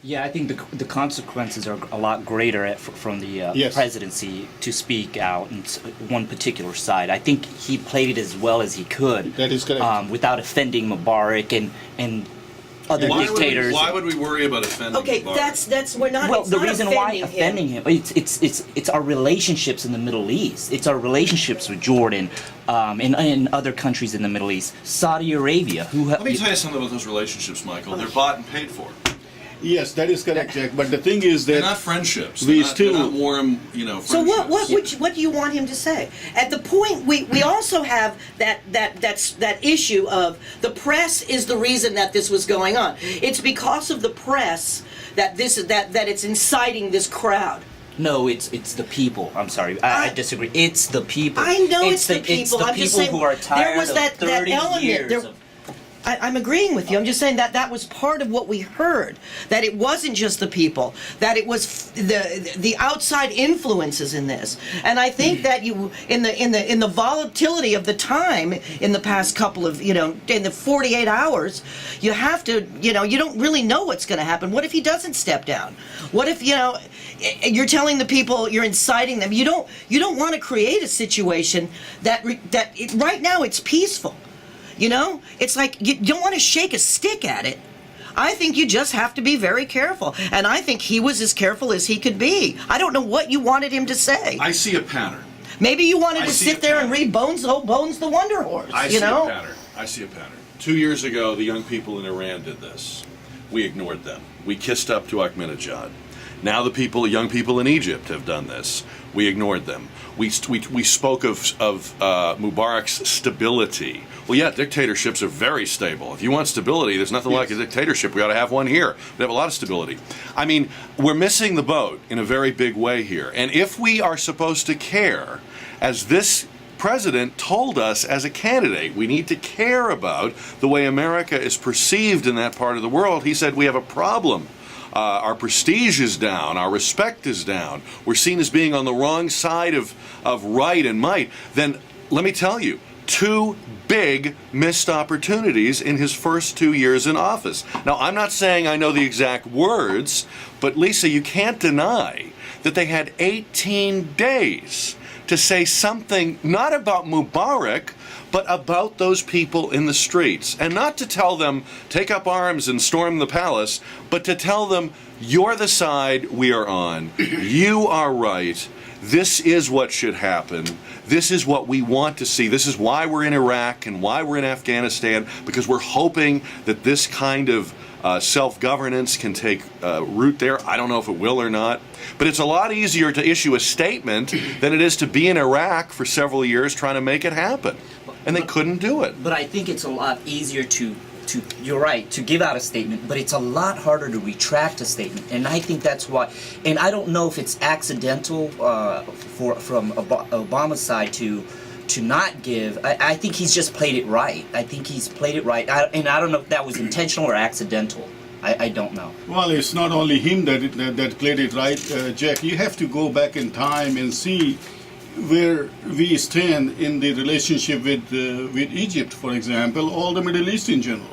Yeah, I think the consequences are a lot greater from the Yes. presidency to speak out on one particular side. I think he played it as well as he could. That is correct. Without offending Mubarak and other dictators. Why would we worry about offending Okay, Mubarak? that's we're not. Well, it's the not reason why offending him, it's our relationships in the Middle East. It's our relationships with Jordan, and other countries in the Middle East, Saudi Arabia. Let me tell you something about those relationships, Michael. They're bought and paid for. Yes, that is correct, Jack. But the thing is They're that not friendships. we They're not still- warm, So friendships. what do you want him to say? At the point we also have that issue of the press is the reason that this was going on. It's because of the press that it's inciting this crowd. No, it's the people. I'm sorry, I disagree. It's the people. I know it's the people. It's the I'm people just saying who are tired there was of that 30 element. years of I'm agreeing with you. I'm just saying that was part of what we heard. That it wasn't just the people. That it was the outside influences in this. And I think that you in the volatility of the time in the past couple of in the 48 hours, you have to you don't really know what's going to happen. What if he doesn't step down? What if you're telling the people, you're inciting them. You don't want to create a situation that right now it's peaceful. It's like you don't want to shake a stick at it. I think you just have to be very careful. And I think he was as careful as he could be. I don't know what you wanted him to say. I see a pattern. Maybe you wanted I to see sit a there and pattern. read Bones the Wonder Horse. I see a pattern. I see a pattern. 2 years ago, the young people in Iran did this. We ignored them. We kissed up to Ahmadinejad. Now the young people in Egypt have done this. We ignored them. We spoke of Mubarak's stability. Well, yeah, dictatorships are very stable. If you want stability, there's nothing like a dictatorship. We ought to have one here. We have a lot of stability. I mean, we're missing the boat in a very big way here. And if we are supposed to care, as this president told us as a candidate, we need to care about the way America is perceived in that part of the world. He said we have a problem. Our prestige is down. Our respect is down. We're seen as being on the wrong side of right and might. Then let me tell you, 2 big missed opportunities in his first 2 years in office. Now, I'm not saying I know the exact words, but Lisa, you can't deny that they had 18 days to say something not about Mubarak, but about those people in the streets. And not to tell them, take up arms and storm the palace, but to tell them, you're the side we are on. You are right. This is what should happen. This is what we want to see. This is why we're in Iraq and why we're in Afghanistan, because we're hoping that this kind of self-governance can take root there. I don't know if it will or not. But it's a lot easier to issue a statement than it is to be in Iraq for several years trying to make it happen. And they couldn't do it. But I think it's a lot easier to you're right, to give out a statement, but it's a lot harder to retract a statement. And I think that's why, and I don't know if it's accidental from Obama's side to not give. I think he's just played it right. I think he's played it right. And I don't know if that was intentional or accidental. I don't know. Well, it's not only him that played it right, Jack. You have to go back in time and see where we stand in the relationship with Egypt, for example, or the Middle East in general.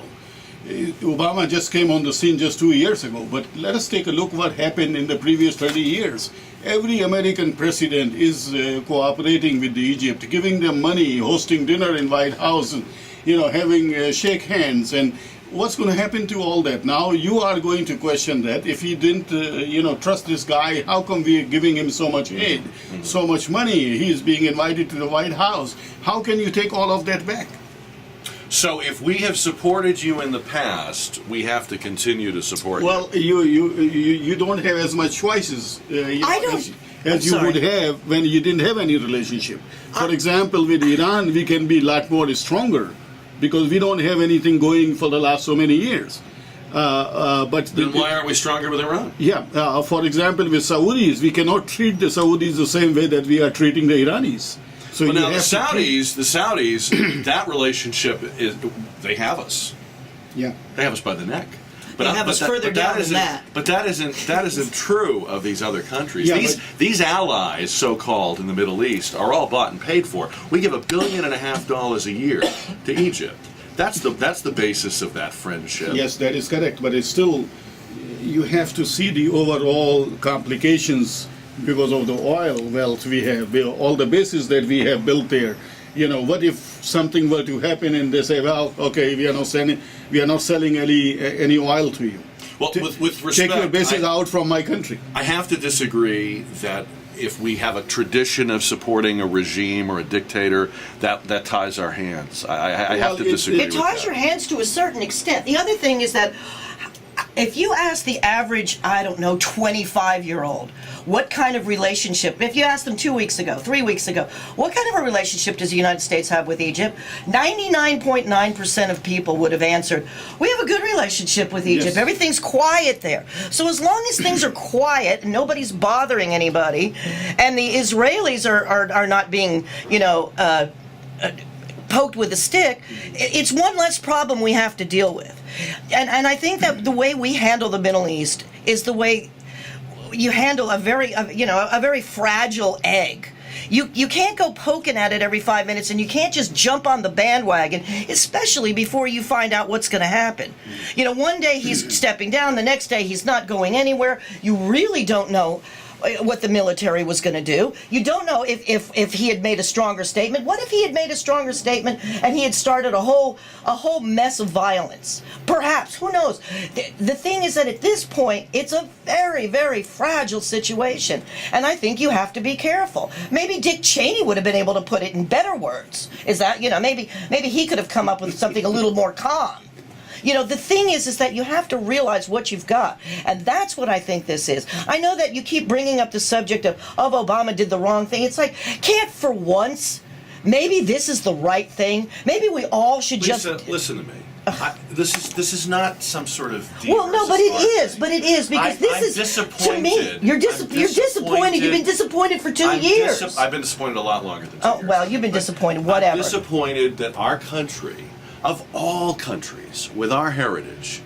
Obama just came on the scene just 2 years ago, but let us take a look what happened in the previous 30 years. Every American president is cooperating with Egypt, giving them money, hosting dinner in White House, and, having shake hands. And what's going to happen to all that? Now you are going to question that. If he didn't, trust this guy, how come we are giving him so much aid, so much money? He is being invited to the White House. How can you take all of that back? So if we have supported you in the past, we have to continue to support Well, you don't have as much choices as you would have when you didn't have any relationship. For example, with Iran, we can be a lot more stronger because we don't have anything going for the last so many years. But Then why aren't we stronger with Iran? Yeah, for example, with Saudis, we cannot treat the Saudis the same way that we are treating the Iranis. So But you now the have to Saudis, that relationship is, they have us. Yeah. They have us by the neck. They have us further down than that. But that isn't true of these other countries. Yeah, these allies, so-called in the Middle East, are all bought and paid for. We give $1.5 billion a year to Egypt. That's the basis of that friendship. Yes, that is correct. But it's still, you have to see the overall complications because of the oil wealth we have, all the bases that we have built there. What if something were to happen and they say, well, okay, we are not selling any oil to you. Well, with respect, take your bases out from my country. I have to disagree that if we have a tradition of supporting a regime or a dictator, that ties our hands. I have to disagree It ties your hands to a certain extent. The other thing is that if you ask the average, 25-year-old, what kind of relationship, if you asked them 2 weeks ago, 3 weeks ago, what kind of a relationship does the United States have with Egypt? 99.9% of people would have answered, we have a good relationship with Egypt. Yes. Everything's quiet there. So as long as things are quiet and nobody's bothering anybody, and the Israelis are not being, poked with a stick, it's one less problem we have to deal with. And I think that the way we handle the Middle East is the way you handle a very fragile egg. You can't go poking at it every 5 minutes, and you can't just jump on the bandwagon, especially before you find out what's going to happen. One day he's stepping down, the next day he's not going anywhere. You really don't know what the military was going to do. You don't know if he had made a stronger statement. What if he had made a stronger statement and he had started a whole mess of violence? Perhaps, who knows? The thing is that at this point, it's a very, very fragile situation, and I think you have to be careful. Maybe Dick Cheney would have been able to put it in better words. Is that, maybe he could have come up with something a little more calm. The thing is that you have to realize what you've got. And that's what I think this is. I know that you keep bringing up the subject of Obama did the wrong thing. It's like, can't for once, maybe this is the right thing? Maybe we all should Lisa, just... listen to me. This is not some sort of deal. Well, no, but it is. But it is because I'm is disappointed. To me. You're disappointed. You've been disappointed for 2 years. I've been disappointed a lot longer than 2 years. Oh well, you've been disappointed. Whatever. I'm disappointed that our country, of all countries with our heritage,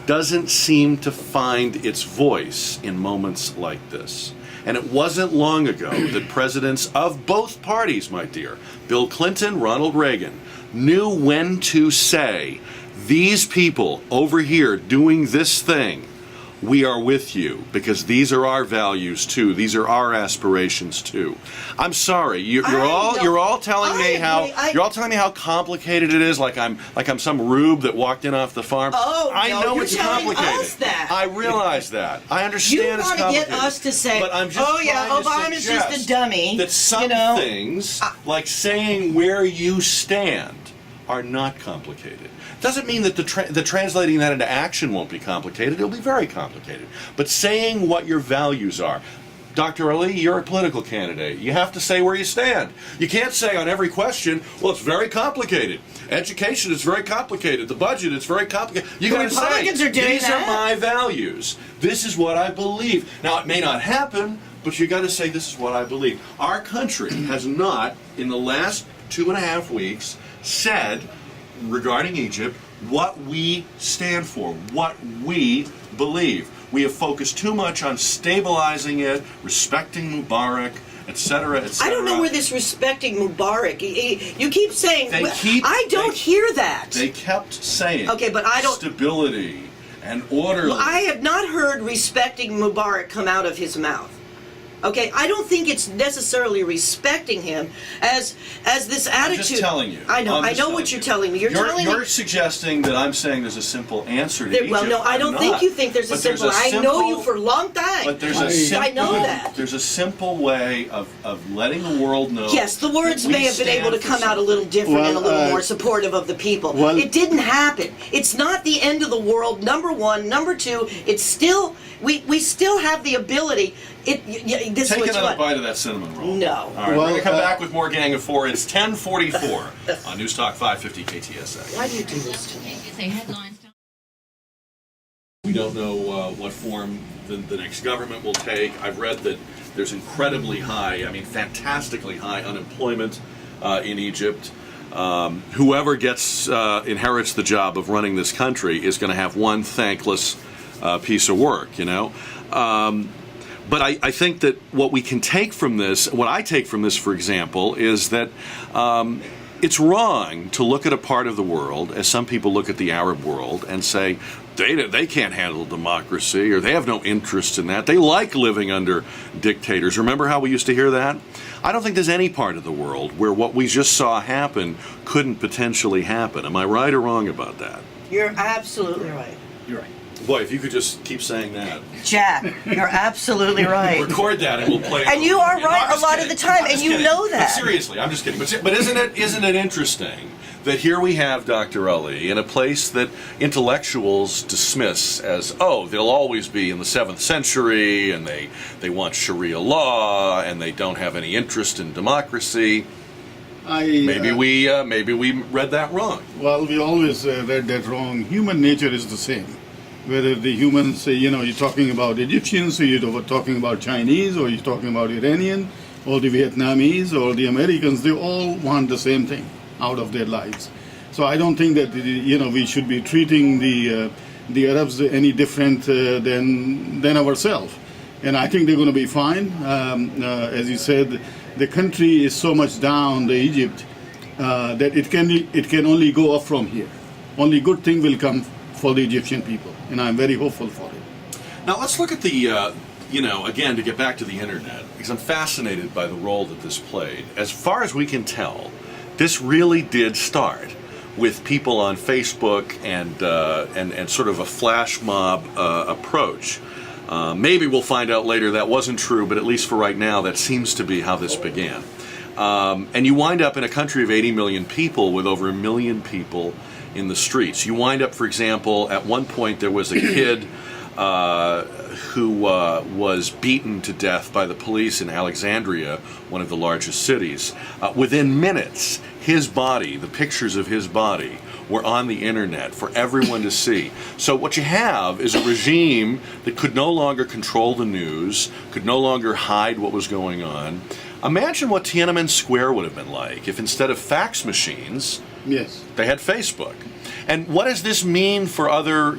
doesn't seem to find its voice in moments like this. And it wasn't long ago that presidents of both parties, my dear, Bill Clinton, Ronald Reagan, knew when to say, these people over here doing this thing, we are with you because these are our values too. These are our aspirations too. I'm sorry, you're all telling me how complicated it is. Like I'm some rube that walked in off the farm. Oh, I know you're it's telling complicated. us that. I realize that. I understand it's You complicated. want to get us to say, but I'm just Obama's just a dummy. That some things, like saying where you stand, are not complicated. Doesn't mean that the translating that into action won't be complicated. It'll be very complicated. But saying what your values are. Dr. Ali, you're a political candidate. You have to say where you stand. You can't say on every question, well, it's very complicated. Education is very complicated. The budget is very complicated. You got to say, these are my values. This is what I believe. Now, it may not happen, but you got to say, this is what I believe. Our country has not, in the last 2.5 weeks, said regarding Egypt what we stand for, what we believe. We have focused too much on stabilizing it, respecting Mubarak, etc., etc. I don't know where this respecting Mubarak. You keep saying. I don't hear that. They kept saying. Okay, but I don't. Stability and orderly. Well, I have not heard respecting Mubarak come out of his mouth. Okay, I don't think it's necessarily respecting him as this attitude. I'm just telling you. I know what you're telling me. You're suggesting that I'm saying there's a simple answer to Egypt. Well, no, I don't think you think there's a simple. I know you for a long time. But there's a simple. I know that. There's a simple way of letting the world know. Yes, the words may have been able to come out a little different and a little more supportive of the people. It didn't happen. It's not the end of the world. Number one, number two. It's still we still have the ability. This Take is another bite of that cinnamon roll. No. All right, we're going to come back with more Gang of Four. It's 10:44 on News Talk 550 KTSA. Why do you do this to me? We don't know what form the next government will take. I've read that there's incredibly high, fantastically high unemployment in Egypt. Whoever inherits the job of running this country is going to have one thankless piece of work, But I think that what we can take from this, what I take from this, for example, is that it's wrong to look at a part of the world, as some people look at the Arab world, and say they can't handle democracy, or they have no interest in that. They like living under dictators. Remember how we used to hear that? I don't think there's any part of the world where what we just saw happen couldn't potentially happen. Am I right or wrong about that? You're absolutely right. You're right. Boy, if you could just keep saying that. Jack, you're absolutely right. Record that and we'll play it. And you are No, right I'm a just lot kidding. of the time, I'm and just you kidding. know that. But seriously, I'm just kidding. But isn't it interesting that here we have Dr. Ali in a place that intellectuals dismiss as, oh, they'll always be in the 7th century, and they want Sharia law, and they don't have any interest in democracy. Maybe we read that wrong. Well, we always read that wrong. Human nature is the same. Whether the humans, you're talking about Egyptians, or you're talking about Chinese, or you're talking about Iranian, or the Vietnamese, or the Americans, they all want the same thing out of their lives. So I don't think that we should be treating the Arabs any different than ourselves. And I think they're going to be fine. As you said, the country is so much down, the Egypt, that it can only go up from here. Only good thing will come for the Egyptian people, and I'm very hopeful for it. Now let's look at the, again, to get back to the internet, because I'm fascinated by the role that this played. As far as we can tell, this really did start with people on Facebook and sort of a flash mob approach. Maybe we'll find out later that wasn't true, but at least for right now, that seems to be how this began. And you wind up in a country of 80 million people with over 1 million people in the streets. You wind up, for example, at one point there was a kid who was beaten to death by the police in Alexandria, one of the largest cities. Within minutes, his body, the pictures of his body, were on the internet for everyone to see. So what you have is a regime that could no longer control the news, could no longer hide what was going on. Imagine what Tiananmen Square would have been like if instead of fax machines, Yes. they had Facebook. And what does this mean for other,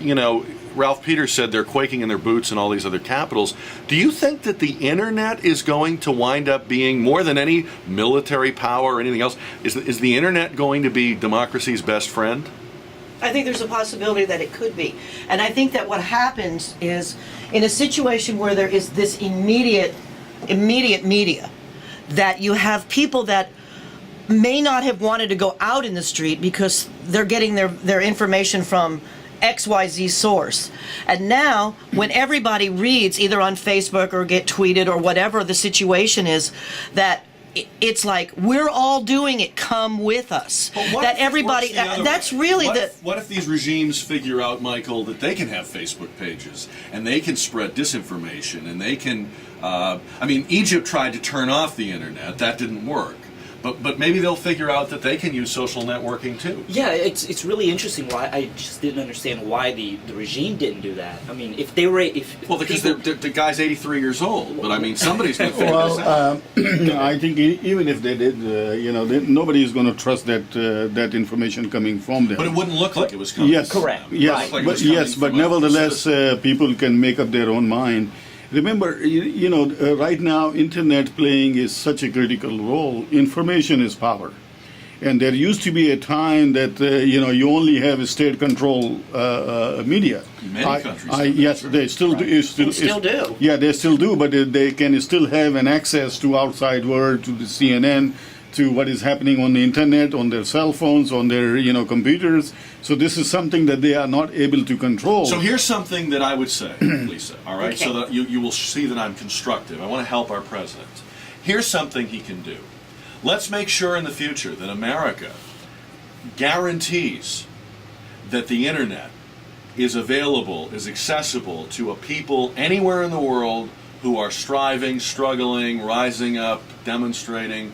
Ralph Peters said they're quaking in their boots in all these other capitals. Do you think that the internet is going to wind up being, more than any military power or anything else, is the internet going to be democracy's best friend? I think there's a possibility that it could be. And I think that what happens is, in a situation where there is this immediate media, that you have people that may not have wanted to go out in the street because they're getting their information from XYZ source. And now, when everybody reads either on Facebook or get tweeted or whatever the situation is, that it's like, we're all doing it, come with us. That everybody, that's really What if these regimes figure out, Michael, that they can have Facebook pages and they can spread disinformation and they can, Egypt tried to turn off the internet, that didn't work. But maybe they'll figure out that they can use social networking too. Yeah, it's really interesting. Why I just didn't understand why the regime didn't do that. I mean, if they were, Because the guy's 83 years old. But I mean, somebody's going to figure this out. I think even if they did, nobody is going to trust that information coming from them. But it wouldn't look like it was coming. Yes, from correct. them. Yes, It would look like it but was coming yes, but from a nevertheless, citizen. people can make up their own mind. Remember, right now, internet playing is such a critical role. Information is power, and there used to be a time that you only have a state-controlled media. Many countries. Yes, they still do. still do. Yeah, they still do, but they can still have an access to outside world, to the CNN, to what is happening on the internet, on their cell phones, on their computers. So this is something that they are not able to control. So here's something that I would say, Lisa, all right? Okay. So that you will see that I'm constructive. I want to help our president. Here's something he can do. Let's make sure in the future that America guarantees that the internet is available, is accessible to a people anywhere in the world who are striving, struggling, rising up, demonstrating.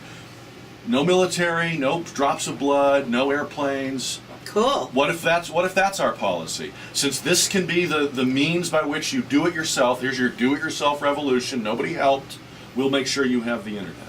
No military, no drops of blood, no airplanes. Cool. What if that's our policy? Since this can be the means by which you do it yourself, here's your do-it-yourself revolution, nobody helped, we'll make sure you have the internet.